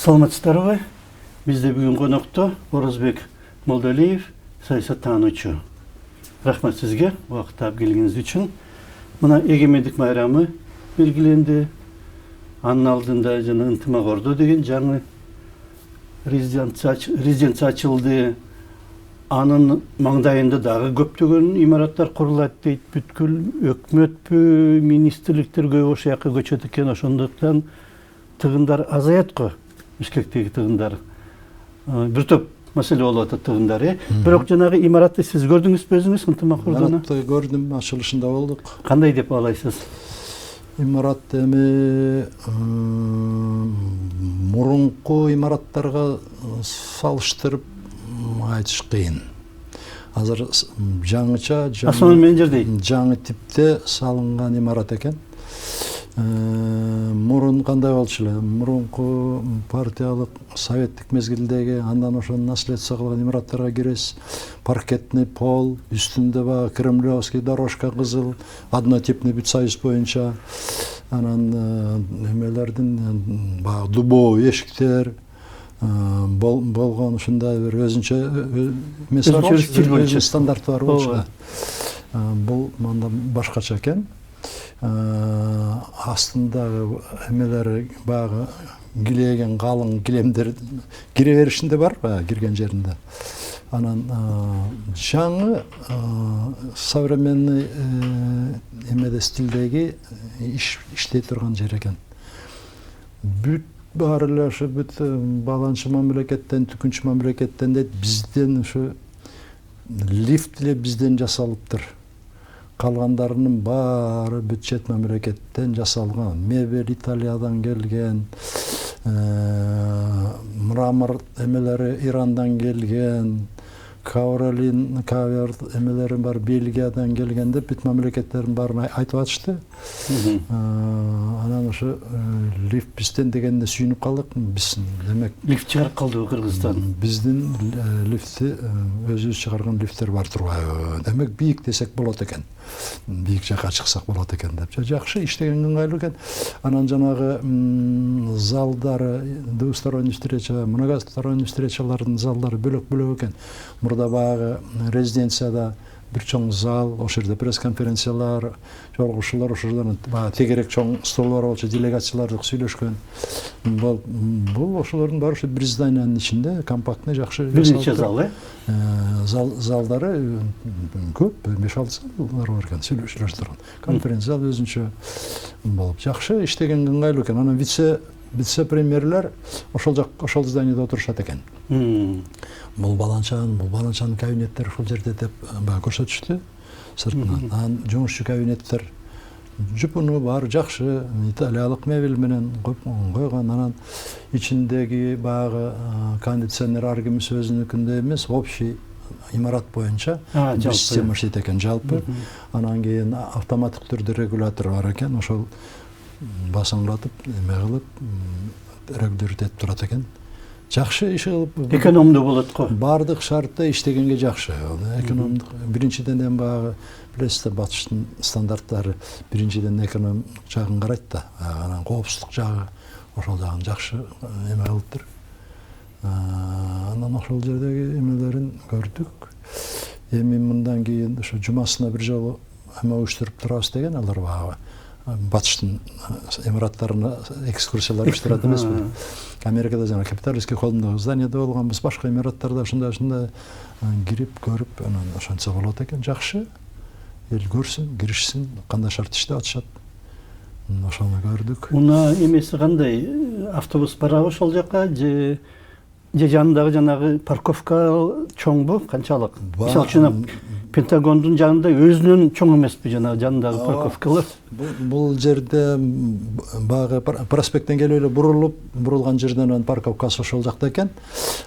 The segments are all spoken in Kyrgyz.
Саламатсыздарбы? Бизде бүгүн конокто Оразбек Молдалиев, саясаттануучу. Рахмат сизге убакыт таап келгениңиз үчүн. Мына эгемендик майрамы белгиленди. Анын алдында жана ынтымак ордо деген жаңы резиденция ачылды. Анын маңдайында дагы көптөгөн имараттар курулат дейт. Бүткүл өкмөтпү, министрликтерге ошол жака көчөт экен. Ошондуктан тыгындар азаят го. Бишкектеги тыгындар. Бир топ маселе болуп атат тыгындар, Бирок жанагы имаратты сиз көрдүңүзбү өзүңүз ынтымак ордону? Имаратты көрдүм, ачылышында болдук. Кандай деп баалайсыз? Имарат эми мурунку имараттарга салыштырып айтыш кыйын. Азыр жаңыча, жаңы типте салынган имарат экен. Мурун кандай болчу эле? Мурунку партиялык советтик мезгилдеги андан ошону наследство кылган имараттарга киресиз. Паркетный пол, үстүндө баягы кремлевский дорожка кызыл, однотипный бүт союз боюнча. Анан эмелердин баягы дубовый эшиктер болгон ушундай бир өзүнчө стандарты бар болчу. Бул мында башкача экен. Астындагы эмелери баягы килеген калың килемдер кире беришинде бар, кирген жеринде. Анан жаңы современный эмеде стилдеги иштей турган жер экен. Бүт баары эле ошо бүт баланчы мамлекеттен, түкүнчү мамлекеттен дейт, бизден ушу лифт эле бизден жасалыптыр. Калгандарынын баары бүт чет мамлекеттен жасалган. Мебель Италиядан келген, мрамор эмелери Ирандан келген, кавер эмелери бар Бельгиядан келген деп бүт мамлекеттердин баарын айтып атышты. Анан ошо лифт бизден дегенде сүйүнүп калдык. Биз демек лифт чыгарып калдыбы Кыргызстан? Биздин лифти өзүбүз чыгарган лифттер бар турбайбы? Демек бийик десек болот экен. Бийик жака чыксак болот экен деп. Жакшы иштеген ыңгайлуу экен. Анан жанагы залдары, двусторонний встреча, многосторонний встречалардын залдары бөлөк-бөлөк экен. Мурда баягы резиденцияда бир чоң зал, ошол жерде пресс-конференциялар, жолугушуулар, ошолордон баягы тегерек чоң столлор болчу, делегациялар сүйлөшкөн. Бул ошолордун баары ушу бир зданиянын ичинде компактный жакшы бир нече зал, залдары көп, 5-6 залдар бар экен, сүйлөшүлөр турган. Конференция зал өзүнчө болуп жакшы иштеген ыңгайлуу экен. Анан вице-премьерлер ошол зданияда отурушат экен. Бул баланчанын кабинеттери ушул жерде деп көрсөтүштү сыртынан. Анан жумушчу кабинеттер жупуну бар, жакшы, италиялык мебель менен койгон. Анан ичиндеги баягы кондиционер ар ким өзүнүкүндөй эмес, общий имарат боюнча бир система иштейт экен жалпы. Анан кийин автоматтык түрдө регулятор бар экен, ошол басыңратып, эме кылып регулировать этип турат экен. Жакшы иш кылып, экономдуу болот го. Бардык шартта иштегенге жакшы. Экономдук биринчиден эми баягы билесиздер, батыштын стандарттары биринчиден эконом жагын карайт да. Анан коопсуздук жагы ошол жагын жакшы эме кылыптыр. Анан ошол жердеги эмелерин көрдүк. Эми мындан кийин ошо жумасына бир жолу эме уюштуруп турабыз деген алар баягы батыштын имараттарына экскурсиялар уюштурат эмеспи? Америкада жана капиталистский холмдогу зданияда болгонбуз, башка имараттарда ушундай кирип көрүп, анан ошентсе болот экен. Жакшы. Эл көрсүн, киришсин, кандай шарт иштеп атышат. Ошону көрдүк. Муна эмеси кандай? Автобус барабы ошол жака же жанындагы жанагы парковка чоңбу, канчалык? Мисалы үчүн Пентагондун жанында өзүнүн чоң эмеспи жанындагы парковкалар? Бул жерде баягы проспекттен келип эле бурулган жерден парковкасы ошол жакта экен.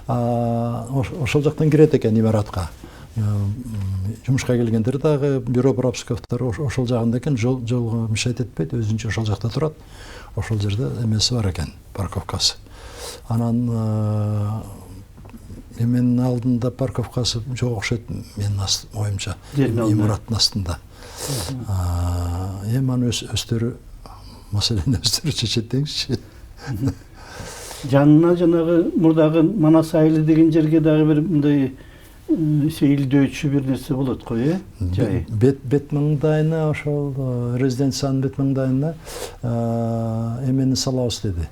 Ошол жактан кирет экен имаратка. Жумушка келгендер дагы бюро пропусковдор ошол жагында экен, жолго мешать этпейт, өзүнчө ошол жакта турат. Ошол жерде эмеси бар экен, парковкасы. Анан эменин алдында парковкасы жок окшойт, менин оюмча, имараттын астында. Эми аны өздөрү маселени өздөрү чечет деңизчи. Жанына жанагы мурдагы Манас айылы деген жерге дагы бир мындай сейилдөөчү бир нерсе болот го, жай. Бет маңдайына ошол резиденциянын бет маңдайына эмени салабыз деди.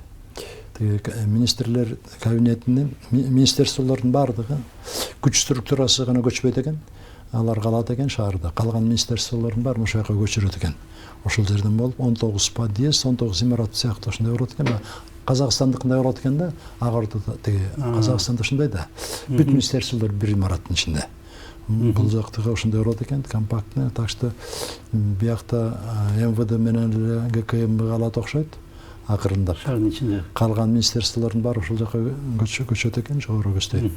Министрлер кабинетинин министерстволордун баардыгы күч структурасы гана көчпөйт экен. Алар калат экен шаарда. Калган министерстволордун баарын ошол жака көчүрөт экен. Ошол жерден болуп 19 подъезд, 19 имарат сыяктуу ошондой болот экен. Казакстандыкындай болот экен да, ага ортодо тиги Казакстанда ушундай да. Бүт министерстволор бир имараттын ичинде. Бул жактагы ошондой болот экен, компактный. Так что биякта МВД менен ГКМ калат окшойт. Акырындап. Шаардын ичинде. Калган министерстволордун баары ошол жака көчөт экен, жогору көчтөй.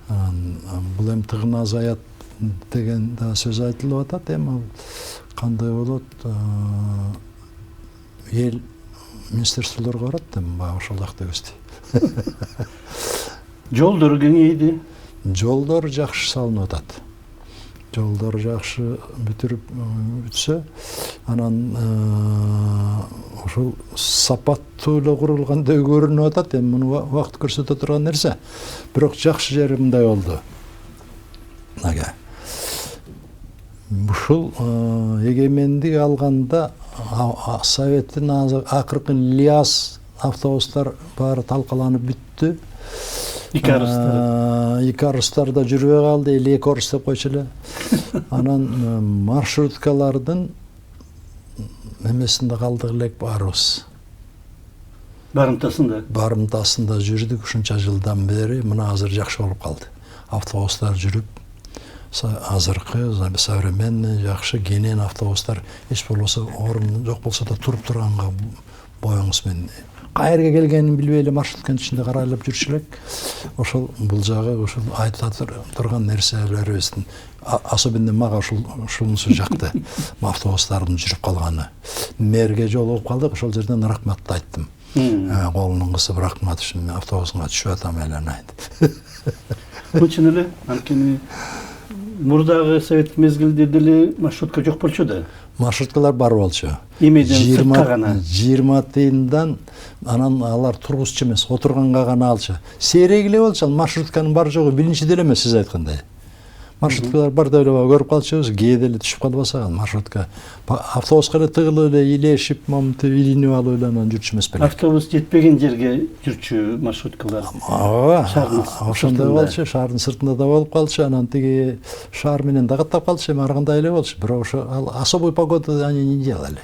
Бул эми тыгын азаят деген да сөз айтылып атат. Эми кандай болот? Эл министерстволорго барат, эми ошол жакта көчтөй. Жолдор кеңейди. Жолдор жакшы салынып атат. Жолдор жакшы бүтсө, анан ошол сапаттуу эле курулгандай көрүнүп атат. Эми муну убакыт көрсөтө турган нерсе. Бирок жакшы жери мындай болду. Ага. Ушул эгемендик алганда Советтин акыркы ЛиАЗ автобустар баары талкаланып бүттү. Икарустар да жүрбөй калды, эле Экорус деп койчу эле. Анан маршруткалардын эмесинде калдык элек баарыбыз. Барымтасында жүрдүк ушунча жылдан бери, мына азыр жакшы болуп калды. Автобустар жүрүп, азыркы, современный, жакшы кенен автобустар, эч болбосо орун жок болсо да туруп турганга боюңуз менен. Кайерге келгенин билбей эле маршрутканын ичинде карайлап жүрчү элек. Ошол бул жагы ошол айта турган нерселерибиздин особенно мага ушунусу жакты. Автобустардын жүрүп калганы. Мэрге жолугуп калдык, ошол жерден рахмат айттым. Колунун кысып рахмат үчүн автобусуңа түшүп атам эле. Чын эле, анткени мурдагы совет мезгилде деле маршрутка жок болчу да. Маршруткалар бар болчу. Эмеден сыртка гана. 20 тыйындан анан алар тургузчу эмес, отурганга гана алчу. Сейрек эле болчу, ал маршрутканын бар жогу билинчи деле эмес, сиз айткандай. Маршруткалар бар деле көрүп калчубуз, кээде эле түшүп калбаса маршрутка. Автобуска эле тыгылып эле илешип, момунтип илинип алып эле анан жүрчү эмес белек. Автобус жетпеген жерге жүрчү маршруткалар. Ошондой болчу, шаардын сыртында да болуп калчу, анан тиги шаар менен да каттап калчу, эми ар кандай эле болчу. Бирок ошо особый погода они не делали.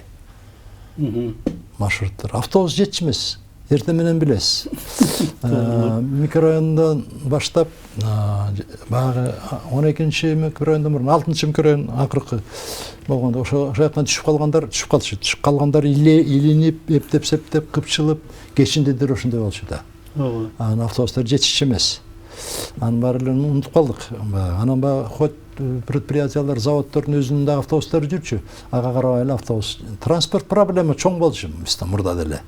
Маршруттар. Автобус жетчү эмес. Эртең менен билесиз. Микрорайондон баштап баягы 12-нчи микрорайондон мурун 6-нчы микрорайон акыркы болгондо ошо жактан түшүп калгандар түшүп калчу. Түшүп калгандар илинип, эптеп-септеп, кыпчылып, кечиндедир ошондой болчу да. Анан автобустар жетишчү эмес. Анын баарын унутуп калдык. Анан баягы хоть предприятиялар, заводдордун өзүнүн да автобустары жүрчү. Ага карабай эле автобус. Транспорт проблема чоң болчу бизде мурда деле.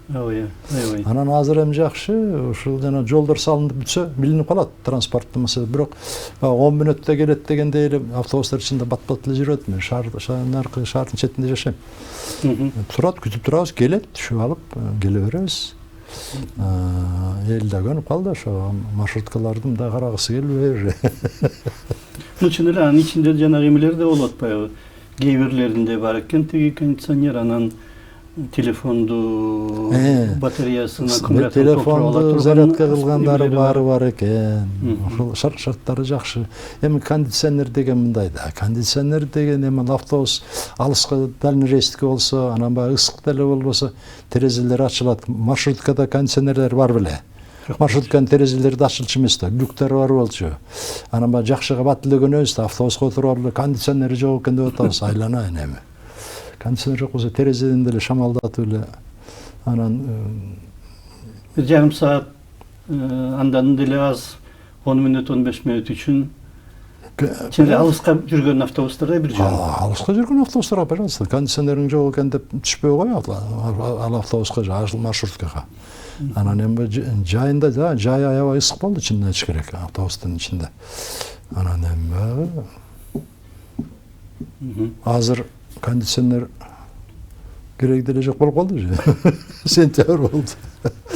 Анан азыр эми жакшы, ушул жана жолдор салынып бүтсө, билинип калат транспорттун маселеси. Бирок 10 мүнөттө келет дегенде эле автобустар ичинде бат-бат эле жүрөт. Мен шаардын четинде жашайм. Турат, күтүп турабыз, келет, түшүп алып, келе беребиз. Эл да көнүп калды ошо маршруткалардын да карагысы келбей. Чын эле анын ичинде жанагы эмелер да болот баягы. Кээ бирлеринде бар экен тиги кондиционер, анан телефонду батареясына аккумулятор телефонду зарядка кылгандары баары бар экен. Ошол шарттары жакшы. Эми кондиционер деген мындай да. Кондиционер деген эми автобус алыска дальний рейстке болсо, анан баягы ысык деле болбосо, терезелер ачылат. Маршруткада кондиционерлер бар беле? Маршрутканын терезелери да ачылчу эмес да, люктар бар болчу. Анан баягы жакшыга батылдөгөнөбүз да, автобуска отуруп алып кондиционери жок экен деп атабыз, айланайын эми. Кондиционер жок болсо терезеден деле шамалдатып эле анан бир жарым саат андан деле аз 10 мүнөт 15 мүнөт үчүн чын алыска жүргөн автобустарда бир жөн. Алыска жүргөн автобустарга, пожалуйста, кондиционериң жок экен деп түшпөй коёбу ал автобуска, ажыл маршруткага. Анан эми жайында да жай аябай ысык болду, чынын айтыш керек, автобустун ичинде. Анан эми азыр кондиционер керек деле жок болуп калды уже. Сентябрь болду.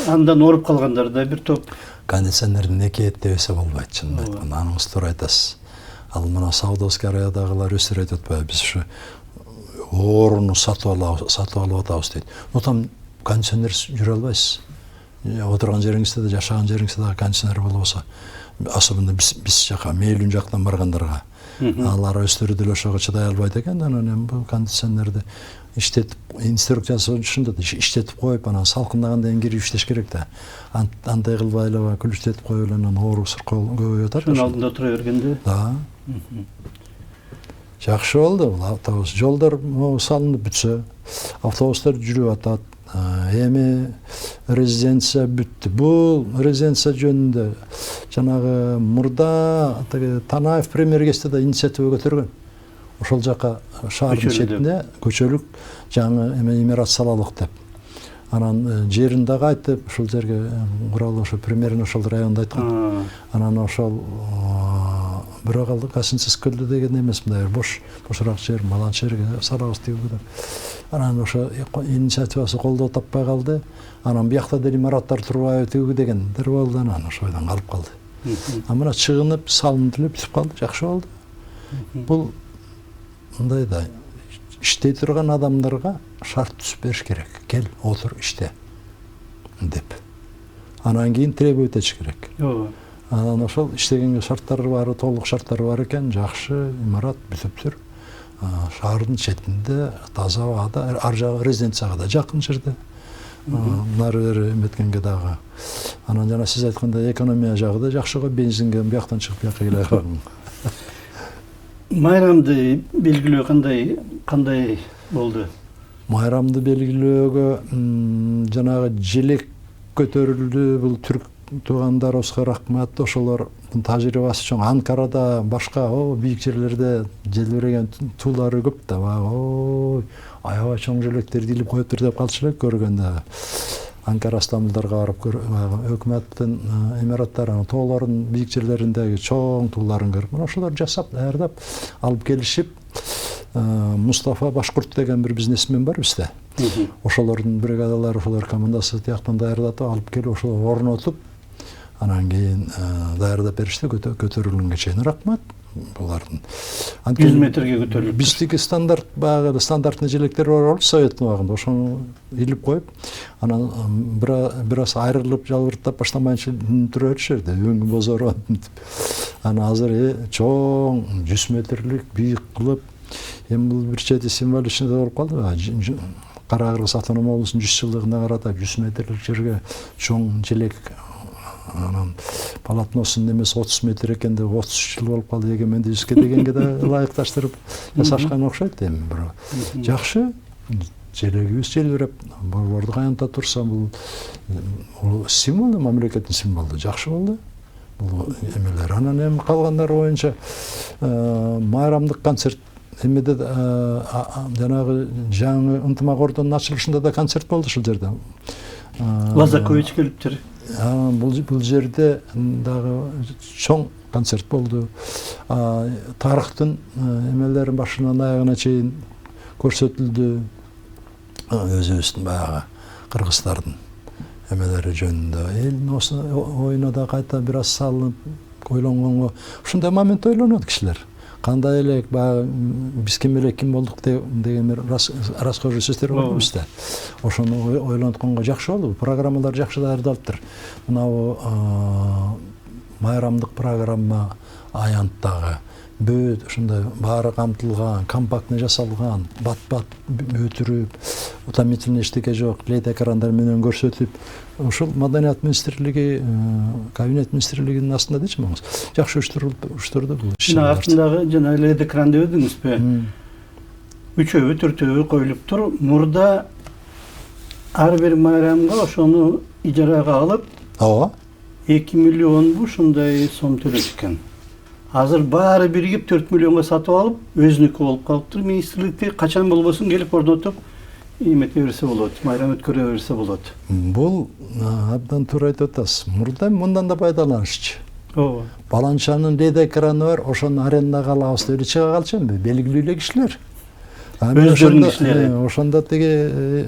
Андан оруп калгандар да бир топ. Кондиционердин эки эттебесе болбойт, чынын айтканда. Аныңыз туура айтасыз. Ал мына Саудовский Аравиядагылар өсүр айтып атпайбы, биз ушу орунду сатып алып атабыз дейт. Но там кондиционер жүрө албайсыз. Отурган жериңизде да, жашаган жериңизде да кондиционер болбосо, особенно биз жака, Мейлүн жактан баргандарга, алар өздөрү деле ошого чыдай албайт экен. Анан эми бул кондиционерди иштетип, инструкциясы ушунда да иштетип коюп, анан салкындагандан кийин кирип иштеш керек да. Андай кылбай эле күлүштетип коюп эле анан оорусу көбөйүп атат. Ошонун алдында тура бергенде. Да. Жакшы болду бул автобус. Жолдор салынып бүтсө, автобустар жүрүп атат. Эми резиденция бүттү. Бул резиденция жөнүндө жанагы мурда Танаев премьер-министр да инициатива көтөргөн. Ошол жака шаардын четине көчөлүк жаңы имарат салалык деп. Анан жерин дагы айтып, ошол жерге куралы ошо премьерин ошол районда айткан. Анан ошол бирок алды Касынсыз көлдө деген эмес, мындай бошураак жер, малан жерге салабыз деп. Анан ошо инициативасы колдоо таппай калды. Анан биякта деле имараттар турбайбы тиги дегендер болду, анан ошойдон калып калды. А мына чыгынып, салынып эле бүтүп калды, жакшы болду. Бул мындай да иштей турган адамдарга шарт түзүп бериш керек. Кел, отур, иште деп. Анан кийин требовать этиш керек. Анан ошол иштегенге шарттары бар, толук шарттары бар экен, жакшы имарат бүтүптүр. Шаардын четинде, таза абада, ар жагы резиденцияга да жакын жерде. Нары бери эметкенге дагы. Анан жана сиз айткандай экономия жагы да жакшы го, бензинге бияктан чыгып бияка келе алам. Майрамды белгилөө кандай болду? Майрамды белгилөөгө жанагы желек көтөрүлдү. Бул түрк туугандарыбызга рахмат. Ошолордун тажрыйбасы чоң. Анкарада башка бийик жерлерде желбиреген туулары көп да. Аябай чоң желектерди илип коюптур деп калчу элек көргөндө. Анкара, Стамбулдарга барып өкмөттүн имараттарын, тоолордун бийик жерлериндеги чоң тууларын көрүп, ошолор жасап, даярдап алып келишип, Мустафа Башкурт деген бир бизнесмен бар бизде. Ошолордун бригадалары, ошолор командасы тияктан даярдатып алып келип, ошол орнотуп, анан кийин даярдап беришти, көтөрүлгөнгө чейин рахмат. Булардын 100 метрге көтөрүлүп. Биздики стандарт баягы стандартный желектер бар, Советтин убагында ошону илип коюп, анан бир аз айрылып, жалбырттап баштамайынча тура беришерди, өңү бозоруп. Анан азыр чоң 100 метрлик бийик кылып, эми бул бир чети символ ичинде болуп калды. Кара Кыргыз автоном облусунун 100 жылдыгына карата 100 метрлик жерге чоң желек. Анан полотносун немес 30 метр экен деп 33 жыл болуп калды, эгемендүүлүккө дегенге да ылайыкташтырып жасашкан окшойт эми. Жакшы, желегибиз желбиреп, борборду каянта турса, бул символ, мамлекеттин символу, жакшы болду. Бул эмелер. Анан эми калгандары боюнча майрамдык концерт эмеде жанагы жаңы ынтымак ордонун ачылышында да концерт болду ушул жерде. Лазакович келиптир. Бул жерде дагы чоң концерт болду. Тарыхтын эмелерин башынан аягына чейин көрсөтүлдү. Өзүбүздүн баягы кыргыздардын эмелери жөнүндө. Элдин оюна да кайта бир аз салынып, ойлонгонго ушундай момент ойлонот кишилер. Кандай элек баягы биз ким элек ким болдук деген бир расскажу сөздөр бар бизде. Ошону ойлонтконго жакшы болду. Программалар жакшы даярдалыптыр. Мына майрамдык программа аянттагы бөт ушундай баары камтылган, компактный жасалган, бат-бат өтүрүп, утомительный эчтеке жок, LED экрандар менен көрсөтүп, ушул Маданият министрлиги, кабинет министрлигинин астында дечи моңуз. Жакшы уштурду бул. Жана артындагы жана LED экран деп эдиңизби? Үчөбү, төртөбү коюлуп тур. Мурда ар бир майрамга ошону ижарага алып, 2 миллион ушундай сом төлөшкөн. Азыр баары биригип 4 миллионго сатып алып, өзүнүкү болуп калыптыр. Министрликте качан болбосун келип орнотуп, эмете берсе болот, майрам өткөрө берсе болот. Бул абдан туура айтып атасыз. Мурда мындан да пайдаланышчы. Баланчанын LED экраны бар, ошону арендага алабыз деп чыга калчумбу, белгилүү эле кишилер. Өздөрүнүн кишилери. Ошондо теги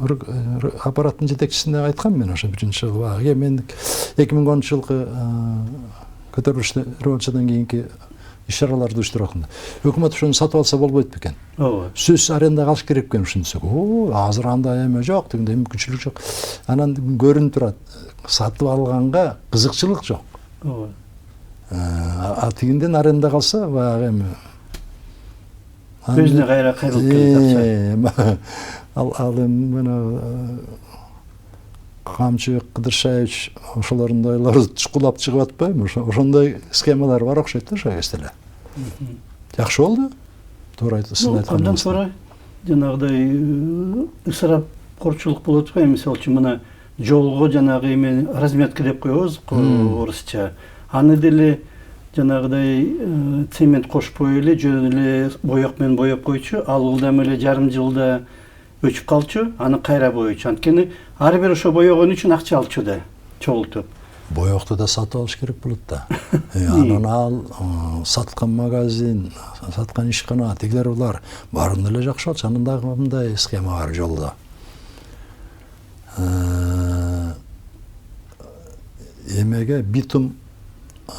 аппараттын жетекчисине айткам мен ошо биринчи жолу баягы мен 2010 жылкы көтөрүлүш революциядан кийинки иш-чараларды уюштурганда өкмөт ошону сатып алса болбойт бекен. Ооба. Сөз арендага алыш керек экен ушуну десек, азыр андай эме жок, дегендей мүмкүнчүлүк жок. Анан көрүнүп турат, сатып алганга кызыкчылык жок. Ооба. Тигинден арендага алса баягы эми Өзүнө кайра кайрылып келет. Ал эми мына Камчыбек Кыдыршаевич ошолордун ойлору чукулап чыгып атпайбы? Ошондой схемалар бар окшойт да ошо кезде эле. Жакшы болду. Туура айтасыз. Андан sonra жанагыдай ысырапкорчулук болуп атпайбы? Мисалы үчүн мына жолго жанагы эме разметка деп коебуз орусча. Аны деле жанагыдай цемент кошпой эле жөн эле боек менен боеп койчу, ал ылдам эле жарым жылда өчүп калчу, аны кайра боечу. Анткени ар бир ошо боегон үчүн акча алчу да, чогултуп. Боекту да сатып алыш керек болот да. Анан ал саткан магазин, саткан ишкана, тигилер булар баарын эле жакшы болчу. Анан дагы мындай схема бар жолдо. Эмеге битум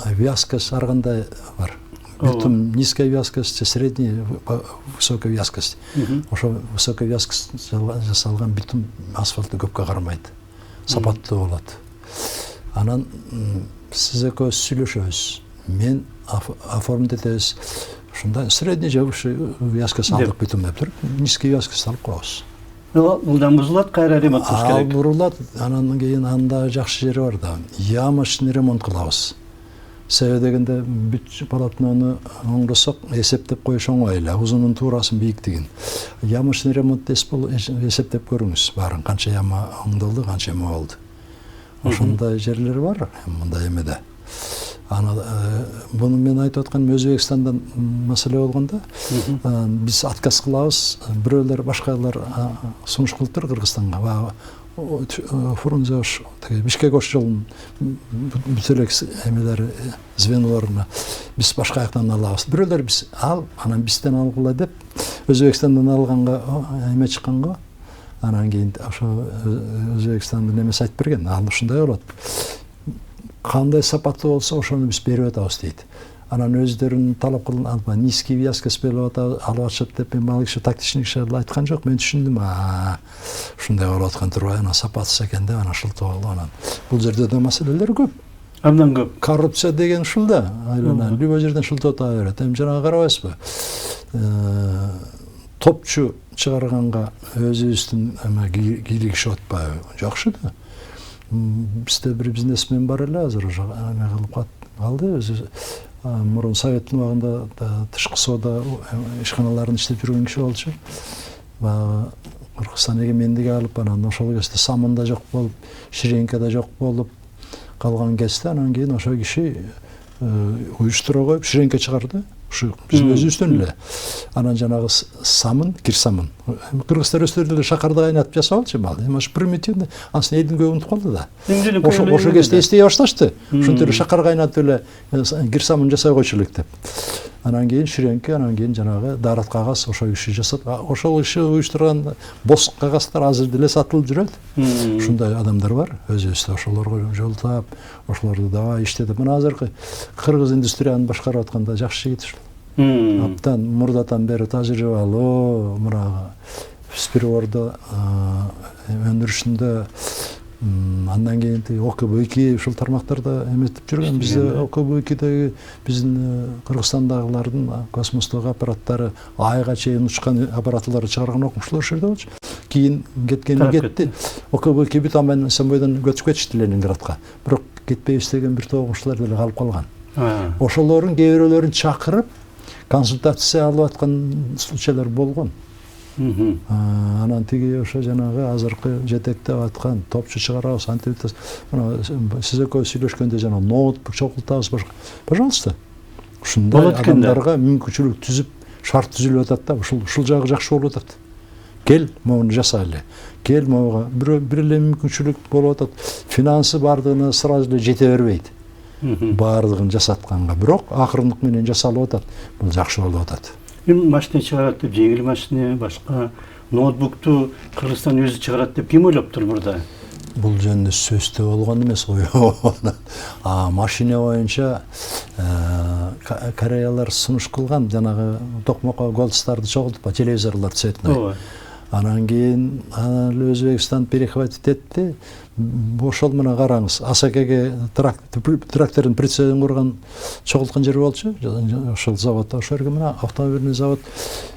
вязкость ар кандай бар. Битум низкая вязкость, средняя, высокая вязкость. Ошо высокая вязкость жасалган битум асфальтты көпкө кармайт. Сапаттуу болот. Анан сиз экөөбүз сүйлөшөбүз. Мен оформить этебиз. Ушундай средний же высший вязкость алдык битум деп туруп, низкий вязкость алып коебуз. Улдан бузулат, кайра ремонт кылыш керек. Ал бурулат, анан кийин анда жакшы жери бар да. Ямочный ремонт кылабыз. Себеби дегенде бүт полотнону оңдосок, эсептеп коюш оңой эле. Узунун туурасын, бийиктигин. Ямочный ремонт эсептеп көрүңүз. Баарын канча яма оңдолду, канча яма болду. Ошондой жерлер бар, мындай эмеде. Буну мен айтып атканым Өзбекстандан маселе болгондо, биз отказ кылабыз, бирөөлөр башкалар сунуш кылыптыр Кыргызстанга. Фрунзе Бишкек ош жолунун бүт эле эмелери звенолоруна биз башка жактан алабыз. Бирөөлөр биз анан бизден алгыла деп Өзбекстандан алганга эме чыкканго, анан кийин ошо Өзбекстандын эмеси айтып берген. Ал ушундай болот. Кандай сапаттуу болсо ошону биз берип атабыз дейт. Анан өздөрүнүн талап кылган низкий вязкость берип алып атышат деп мен ал киши тактичный киши айткан жок. Мен түшүндүм. Ушундай болуп аткан турбайбы, анан сапатсыз экен деп анан шылтоо болду. Анан бул жерде да маселелер көп. Абдан көп. Коррупция деген ушул да. Айланан любой жерден шылтоо таба берет. Эми жанагы карабайсызбы? Топчу чыгарганга өзүбүздүн эме кийлигишип атпайбы? Жакшы да. Бизде бир бизнесмен бар эле азыр ошо эме кылып калды. Өзү мурун советтин убагында тышкы соода ишканаларын иштеп жүргөн киши болчу. Баягы Кыргызстан эгемендиги алып, анан ошол кезде самын да жок болуп, ширенка да жок болуп калган кезде анан кийин ошол киши уюштура коюп ширенка чыгарды. Ушу биздин өзүбүздөн эле. Анан жанагы самын, кирсамын. Кыргыздар өздөрү эле шакарда кайнатып жасабалчу мал. Эми ошо примитивный, ансын эдин көп унутуп калды да. Ошо кезде эстей башташты. Ушинтип эле шакар кайнатып эле кирсамын жасай койчу элек деп. Анан кийин ширенке, анан кийин жанагы дарат кагаз ошо киши жасап, ошол киши уюштурган бос кагаздар азыр деле сатылып жүрөт. Ушундай адамдар бар. Өзүбүздө ошолорго жол таап, ошолорду давай иштетип, мына азыркы кыргыз индустрияны башкарып атканда жакшы жигит ушул. Абдан мурдатан бери тажрыйбалуу, мына спирвордо өндүрүшүндө, андан кийин ОКБ2 ушул тармактарда эметип жүргөн. Бизде ОКБ2деги биздин Кыргызстандагылардын космостогу аппараттары айга чейин учкан аппаратыларды чыгарган окумуштуулар ошол жерде болчу. Кийин кеткени кетти. ОКБ2 бүт андан Самбойдон көчүп кетишти Ленинградка. Бирок кетпей иштеген бир топ окумуштуулар деле калып калган. Ошолордун кээ бирөөлөрүн чакырып консультация алып аткан случайлар болгон. Анан тиги ошо жанагы азыркы жетектеп аткан топчу чыгарабыз, антип мына сиз экөөбүз сүйлөшкөндө жана ноутбук чогултабыз башка. Пожалуйста. Ушундай адамдарга мүмкүнчүлүк түзүп, шарт түзүлүп атат да, ушул жагы жакшы болуп атат. Кел, моуну жасайлы. Кел, моуга бир эле мүмкүнчүлүк болуп атат. Финансы бардыгына сразу эле жете бербейт. Бардыгын жасатканга, бирок акырындык менен жасалып атат. Бул жакшы болуп атат. Эми машина чыгарат деп, жеңил машина, башка ноутбукту Кыргызстан өзү чыгарат деп ким ойлоптур мурда? Бул жөнүндө сөздө болгон эмес го. Машина боюнча Кореялар сунуш кылган, жанагы токмокко голдстарды чогултуп, телевизорлор цветной. Анан кийин Өзбекстан перехватить этти. Ошол менен караңыз, Асакеге трактордун прицебин курган чогулткан жер болчу. Ошол заводдо ошол жерге менен автомобильный завод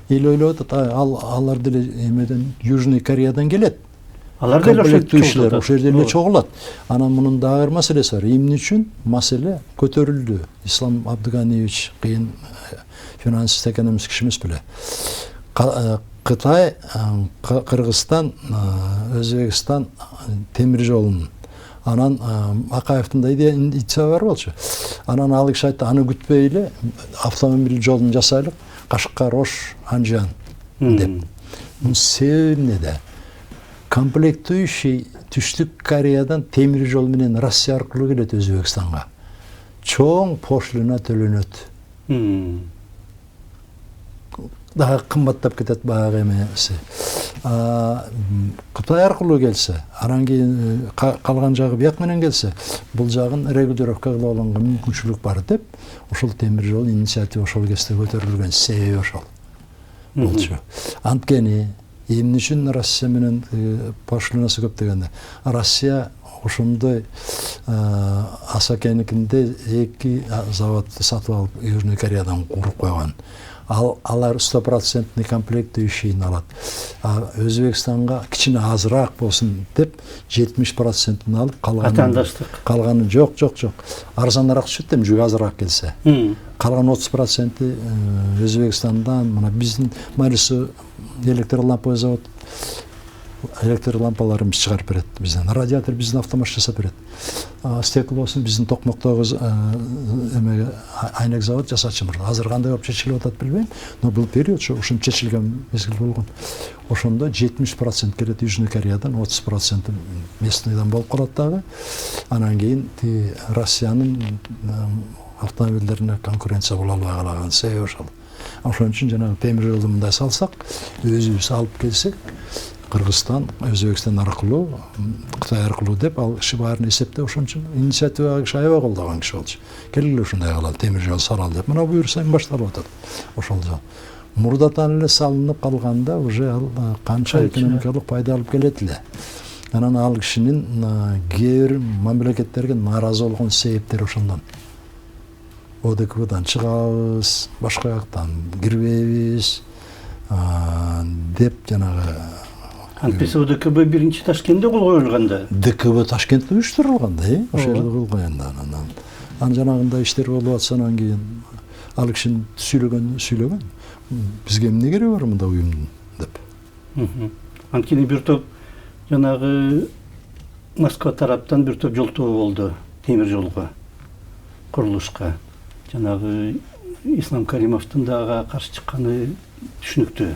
эл ойлоп атат, алар деле эмеден Южный Кореядан келет. Алар деле ошол жерде эле чогулат. Анан мунун дагы бир маселеси бар. Эмне үчүн маселе көтөрүлдү? Ислам Абдыганиевич кыйын финансист экономист киши эмес беле. Кытай, Кыргызстан, Өзбекстан темир жолун. Анан Акаевдин да идеясы бар болчу. Анан ал киши айтты, аны күтпөй эле автомобиль жолун жасайлык, Кашкар, Ош, Анжан деп. Себеби эмнеде? Комплектующий Түштүк Кореядан темир жол менен Россия аркылуу келет Өзбекстанга. Чоң пошлина төлөнөт. Daha kımbatlap кетет баягы эмеси. Кытай аркылуу келсе, анан кийин калган жагы бияк менен келсе, бул жагын регулировка кылып алганга мүмкүнчүлүк бар деп, ошол темир жол инициатива ошол кезде көтөрүлгөн себеби ошол болчу. Анткени эмне үчүн Россия менен пошлинасы көп дегенде, Россия ошондой Асакеникинде 2 заводду сатып алып Южный Кореядан куруп койгон. Алар 100% комплектующийин алат. Өзбекстанга кичине азыраак болсун деп 70% алып калганы жок. Арзаныраак түшөт эми жүк азыраак келсе. Калган 30% Өзбекстандан, мына биздин Марису электролампа завод электролампаларыбыз чыгарып берет бизден. Радиатор биздин автомат жасап берет. Стеклосун биздин Токмоктогу эмеге айнек завод жасачу мурда. Азыр кандай болуп чечилип атат билбейм, но бул период ушунча чечилген мезгил болгон. Ошондо 70% келет Южный Кореядан, 30% местныйдан болуп калат дагы. Анан кийин Россиянын автомобилдерине конкуренция боло албай калаган себеби ошол. Ошон үчүн жанагы темир жолду мындай салсак, өзүбүз алып келсек, Кыргызстан, Өзбекстан аркылуу, Кытай аркылуу деп ал киши баарын эсептеп ошон үчүн инициатива киши аябай колдогон киши болчу. Келгиле ушундай кылалы, темир жол салалы деп. Мына буюрса башталып атат. Ошол жол. Мурдатан эле салынып калганда уже ал канча экономикалык пайда алып келет эле. Анан ал кишинин кээ бир мамлекеттерге нааразы болгон себептери ошондон. ОДКБдан чыгабыз, башка жактан кирбейбиз деп жанагы Антпесе ОДКБ биринчи Ташкентте кол коюлганда. ДКБ Ташкентте уюштурулган да, ошол жерде кылган да. Анан жанагындай иштер болуп атса, анан кийин ал кишинин сүйлөгөн. Бизге эмне кереги бар мында уюмдун деп. Анткени бир топ жанагы Москва тараптан бир топ жолтоо болду темир жолго, курулушка. Жанагы Ислам Каримовдун дагы каршы чыкканы түшүнүктүү.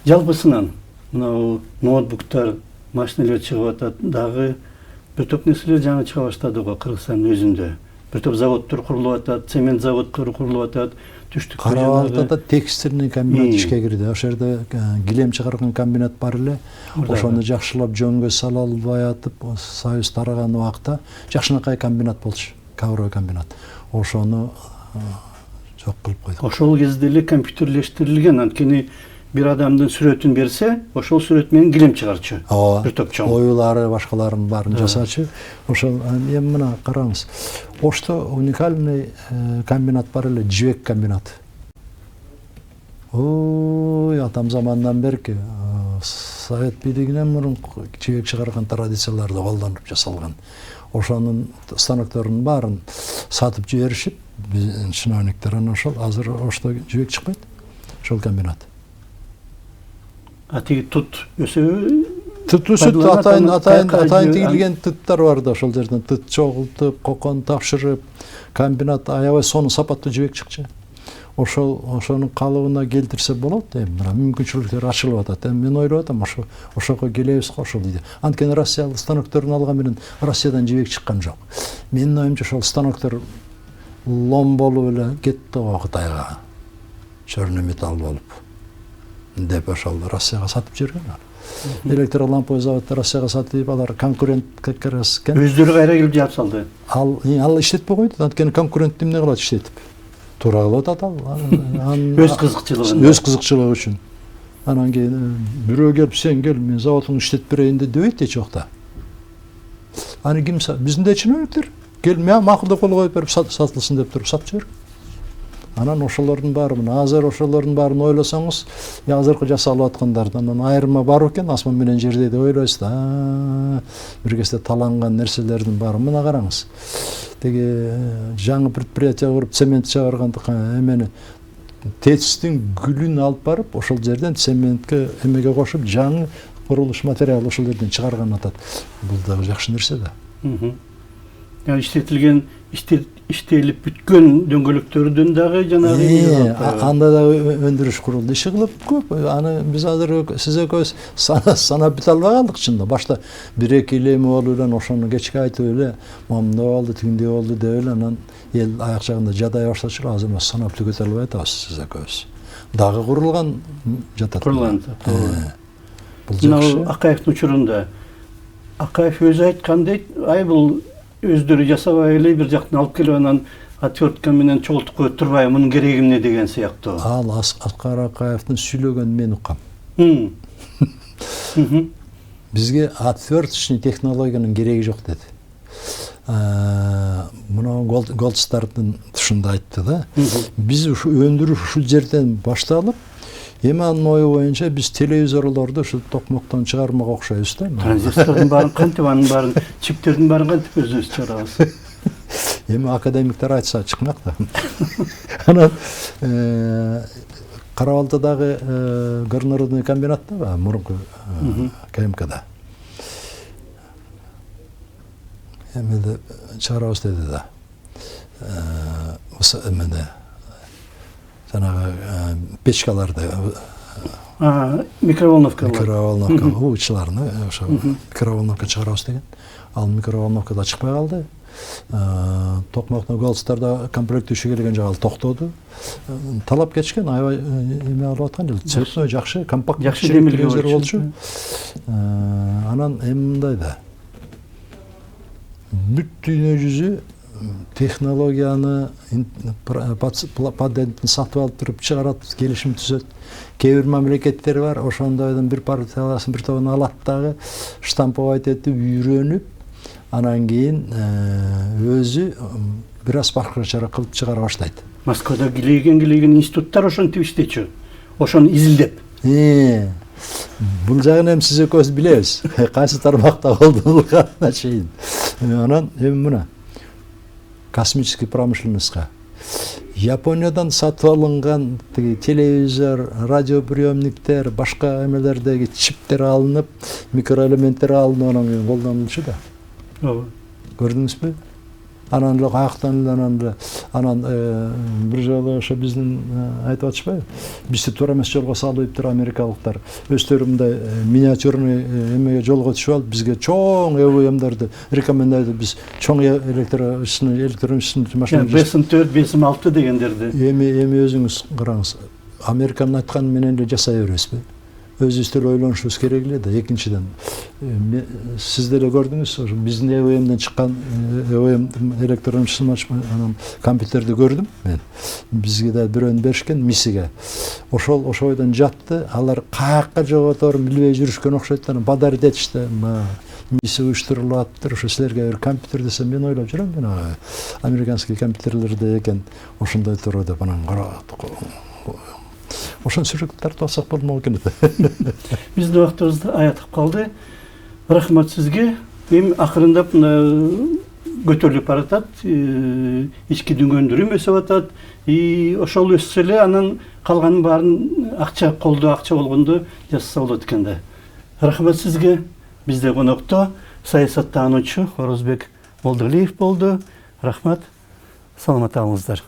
Жалпысынан мына ноутбуктар, машиналар чыгып атат, дагы бир топ нерселер жаңы чыга баштады го Кыргызстандын өзүндө. Бир топ заводдор курулуп атат, цемент заводдору курулуп атат, түштүк Карабалда текстильный комбинат ишке кирди. Ошол жерде килем чыгарган комбинат бар эле. Ошону жакшылап жөнгө сала албай атып, Союз тараган убакта жакшынакай комбинат болчу, ковровый комбинат. Ошону жок кылып койдук. Ошол кезде эле компьютерлештирилген, анткени бир адамдын сүрөтүн берсе, ошол сүрөт менен килем чыгарчу. Бир топ чоң. Оюлары, башкаларын баарын жасачу. Ошол эми мына караңыз. Ошто уникальный комбинат бар эле, жибек комбинаты. Ой, атам замандан берки Совет бийлигинен мурун жибек чыгарган традицияларды колдонуп жасалган. Ошонун станокторунун баарын сатып жиберишип, чиновниктер анан ошол азыр ошто жибек чыкпайт. Ошол комбинат. Тиги тут өсөбү? Тут өсөт, атайын тигилген туттар бар да, ошол жерден тут чогултуп, кокон тапшырып, комбинат аябай сонун сапаттуу жибек чыкчу. Ошонун калыбына келтирсе болот, эми мына мүмкүнчүлүктөр ачылып атат. Эми мен ойлоп атам, ошого келебиз го ошол дейт. Анткени Россиялык станокторун алган менен Россиядан жибек чыккан жок. Менин оюмча ошол станоктор лом болуп эле кетти го Кытайга. черный металл болуп деп ошол Россияга сатып жиберген. Электролампа заводдор Россияга сатып, алар конкурент экен. Өздөрү кайра келип жаап салды. Ал иштетпей койду. Анткени конкурент эмне кылат иштетип? Туура кылып атат ал. Өз кызыкчылыгын. Өз кызыкчылыгы үчүн. Анан кийин бирөө келип сен кел мен заводуңду иштетип берейин дебейт эч убакта. Аны ким биздин да чиновниктер кел мен макулдап кол коюп берип сатылсын деп туруп сатып жиберген. Анан ошолордун баары азыр ошолордун баарын ойлосоңуз, азыркы жасалып аткандардан айырма бар экен асман менен жерде деп ойлойсуз да. Бир кезде таланган нерселердин баары мына караңыз. Теги жаңы предприятие куруп цемент чыгаргандыкка эмени ТЭЦтин гүлүн алып барып, ошол жерден цементке эмеге кошуп, жаңы курулуш материалы ошол жерден чыгарган атат. Бул дагы жакшы нерсе да. Иштетилген, иштелип бүткөн дөңгөлөктөрдөн дагы жанагы анда дагы өндүрүш курулду иши кылып көп. Аны биз азыр сиз экөөбүз санап бите албай калдык чында. Башта 1-2 эл эми болуп эле ошону кечке айтып эле, мындай болду, тигиндей болду деп эле анан эл аяк жагында жадай баштачу. Азыр эмес санап түгөтө албай атабыз сиз экөөбүз. Дагы курулган жатат. Курулган. Бул жакшы. Акаевдин учурунда Акаев өзү айткандай, ай бул өздөрү жасабай эле бир жактан алып келип анан отвертка менен чогултуп коюп турбай мунун кереги эмне деген сыяктуу. Ал Аскар Акаевдин сүйлөгөнүн мен уккам. Бизге отверточный технологиянын кереги жок деди. Мына Голдстардын тушунда айтты да. Биз ушу өндүрүш ушул жерден башталып, эми анын ою боюнча биз телевизорлорду ушу токмоктон чыгармага окшойбуз да. Транзистордун баарын кантип, анын баарын, чиптердин баарын кантип өзүбүз чыгарабыз? Эми академиктер айтса чыкмак да. Анан Карабалтадагы горнорудный комбинатта ба, мурунку КМКда. Эмеде чыгарабыз деди да. Эмеде жанагы печкаларды микроволновка уучуларны ошо микроволновка чыгарабыз деген. Ал микроволновкада чыкпай калды. Токмоктон Голдстарда комплектүүчү келген жагы токтоду. Талап кетишкен, аябай эме алып аткан эл. Цветной жакшы, компактный жакшы телевизор болчу. Анан эми мындай да. Бүт дүйнө жүзү технологияны патентин сатып алып туруп чыгарат, келишим түзөт. Кээ бир мамлекеттер бар, ошондойдун бир партияласын бир тобун алат дагы штамповать этип, үйрөнүп, анан кийин өзү бир аз башкача кылып чыгара баштайт. Москвада килейген институттар ошентип иштечү. Ошону изилдеп. Бул жагын эми сиз экөөбүз билебиз. Кайсы тармакта болдугуна чейин. Анан эми мына космический промышленностька Япониядан сатып алынган телевизор, радиоприемниктер, башка эмелердеги чиптер алынып, микроэлементтер алынып, анан колдонулчу да. Көрдүңүзбү? Анан эле аяктан анан бир жолу ошо биздин айтып атышпайбы? Бизди туура эмес жолго салып америкалыктар өздөрү мындай миниатюрный эмеге жолго түшүп алып, бизге чоң ЭВМдерди рекомендайды, биз чоң электронный машина BSM-4, BSM-6 дегендерди. Эми өзүңүз караңыз. Американын айтканы менен эле жасай беребизби? Өзүбүз деле ойлонушубуз керек эле да. Экинчиден, сиз деле көрдүңүз, ошо биздин ЭВМден чыккан электронный анан компьютерди көрдүм мен. Бизге да бирөөнү беришкен миссиге. Ошойдон жатты, алар каякка жоготорун билбей жүрүшкөн окшойт да, бадар этишти. Миссия уюштурулуп аттыр, ошо силерге бир компьютер десем, мен ойлоп жүрөм, мен американский компьютерлерде экен, ошондой туру деп анан ошон сүрөт тартып алсак болмок экен. Биздин убактыбыз аятып калды. Рахмат сизге. Эми акырындап көтөрүлүп баратат, ички дүнгөндүр өсүп атат. Ошол өссө эле анан калганын баарын акча болгондо жасаса болот экен да. Рахмат сизге. Бизде конокто саясаттануучу Орозбек Молдогалиев болду. Рахмат. Саламат болуңуздар.